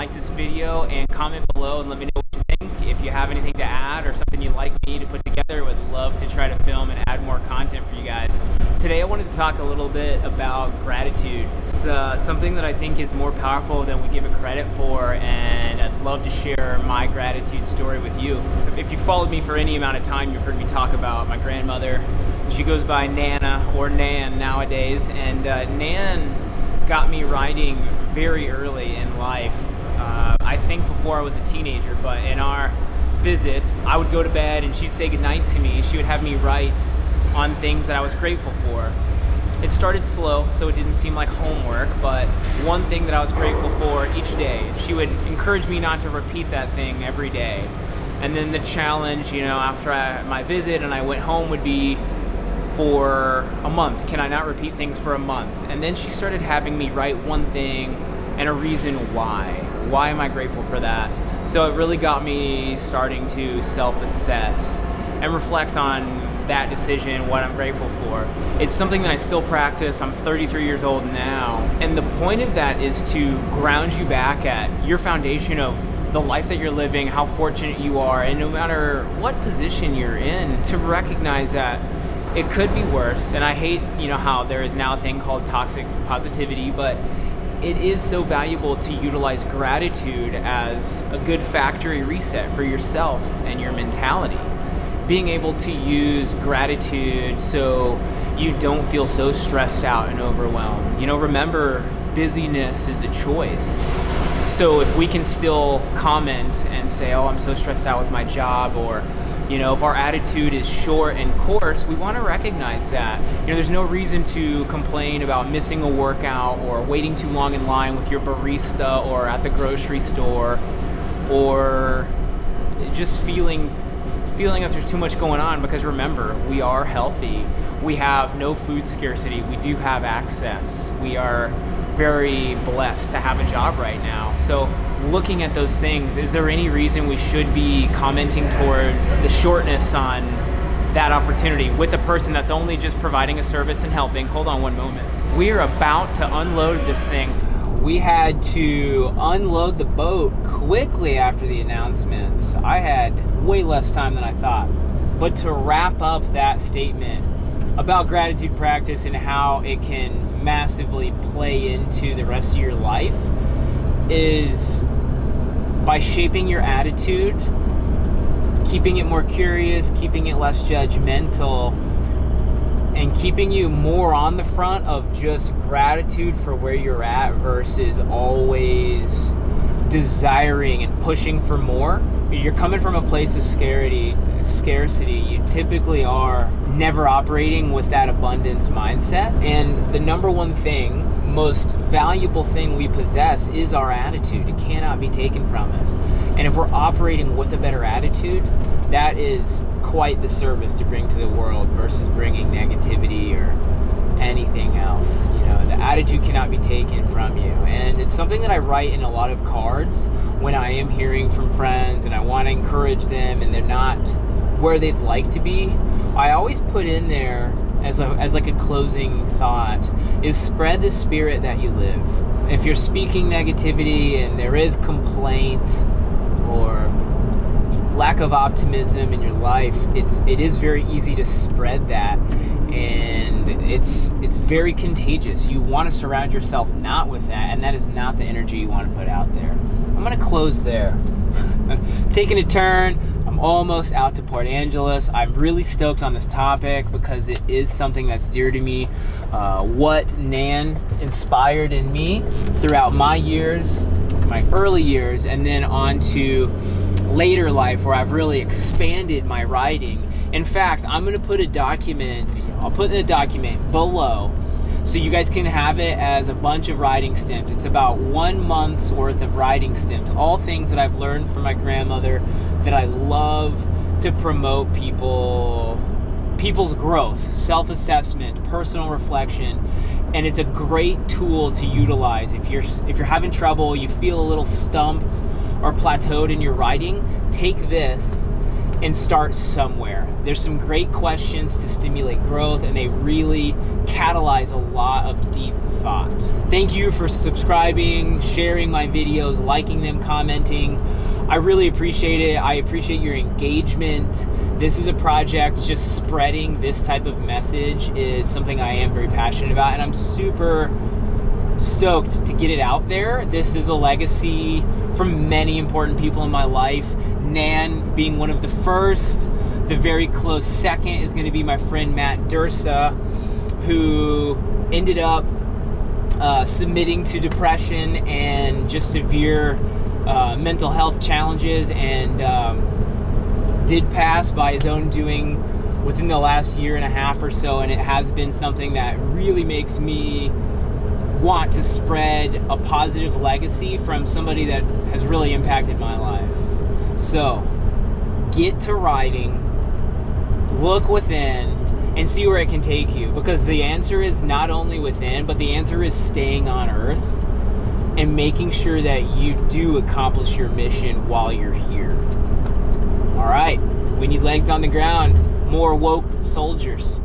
like this video and comment below and let me know what you think. If you have anything to add or something you'd like me to put together, I would love to try to film and add more content for you guys. Today I wanted to talk a little bit about gratitude. It's something that I think is more powerful than we give it credit for, and I'd love to share my gratitude story with you. If you followed me for any amount of time, you've heard me talk about my grandmother. She goes by Nana or Nan nowadays, and Nan got me writing very early in life. I think before I was a teenager, but in our visits, I would go to bed and she'd say goodnight to me. She would have me write on things that I was grateful for. It started slow, so it didn't seem like homework, but one thing that I was grateful for each day. She would encourage me not to repeat that thing every day. And then the challenge, after my visit and I went home would be for a month. Can I not repeat things for a month? And then she started having me write one thing and a reason why. Why am I grateful for that? So it really got me starting to self-assess and reflect on that decision, what I'm grateful for. It's something that I still practice. I'm 33 years old now. And the point of that is to ground you back at your foundation of the life that you're living, how fortunate you are, and no matter what position you're in, to recognize that it could be worse. And I hate, how there is now a thing called toxic positivity, but it is so valuable to utilize gratitude as a good factory reset for yourself and your mentality. Being able to use gratitude so you don't feel so stressed out and overwhelmed. Remember, busyness is a choice. So if we can still comment and say, oh, I'm so stressed out with my job, or if our attitude is short and coarse, we want to recognize that. There's no reason to complain about missing a workout or waiting too long in line with your barista or at the grocery store, or just feeling that there's too much going on, because remember, we are healthy. We have no food scarcity. We do have access. We are very blessed to have a job right now. So looking at those things, is there any reason we should be commenting towards the shortness on that opportunity with a person that's only just providing a service and helping? Hold on one moment. We are about to unload this thing. We had to unload the boat quickly after the announcements. I had way less time than I thought. But to wrap up that statement about gratitude practice and how it can massively play into the rest of your life is by shaping your attitude, keeping it more curious, keeping it less judgmental, and keeping you more on the front of just gratitude for where you're at versus always desiring and pushing for more. You're coming from a place of scarcity. You typically are never operating with that abundance mindset. And the number one thing, most valuable thing we possess is our attitude. It cannot be taken from us. And if we're operating with a better attitude, that is quite the service to bring to the world versus bringing negativity or anything else. The attitude cannot be taken from you. And it's something that I write in a lot of cards when I am hearing from friends and I want to encourage them and they're not where they'd like to be. I always put in there as like a closing thought is spread the spirit that you live. If you're speaking negativity and there is complaint or lack of optimism in your life, it is very easy to spread that, and it's very contagious. You want to surround yourself not with that, and that is not the energy you want to put out there. I'm going to close there. Taking a turn. I'm almost out to Port Angeles. I'm really stoked on this topic because it is something that's dear to me. What Nan inspired in me throughout my years, my early years, and then on to later life where I've really expanded my writing. In fact, I'm going to put I'll put the document below so you guys can have it as a bunch of writing stimps. It's about 1 month's worth of writing stimps, all things that I've learned from my grandmother that I love to promote people's growth, self-assessment, personal reflection. And it's a great tool to utilize if you're having trouble, you feel a little stumped or plateaued in your writing. Take this and start somewhere. There's some great questions to stimulate growth, and they really catalyze a lot of deep thought. Thank you for subscribing, sharing my videos, liking them, commenting. I really appreciate it. I appreciate your engagement. This is a project. Just spreading this type of message is something I am very passionate about, and I'm super stoked to get it out there. This is a legacy from many important people in my life. Nan being one of the first. The very close second is going to be my friend Matt Dursa, who ended up submitting to depression and just severe mental health challenges, and did pass by his own doing within the last year and a half or so. And it has been something that really makes me want to spread a positive legacy from somebody that has really impacted my life. So get to writing, look within, and see where it can take you, because the answer is not only within, but the answer is staying on earth and making sure that you do accomplish your mission while you're here. All right, we need legs on the ground, more woke soldiers.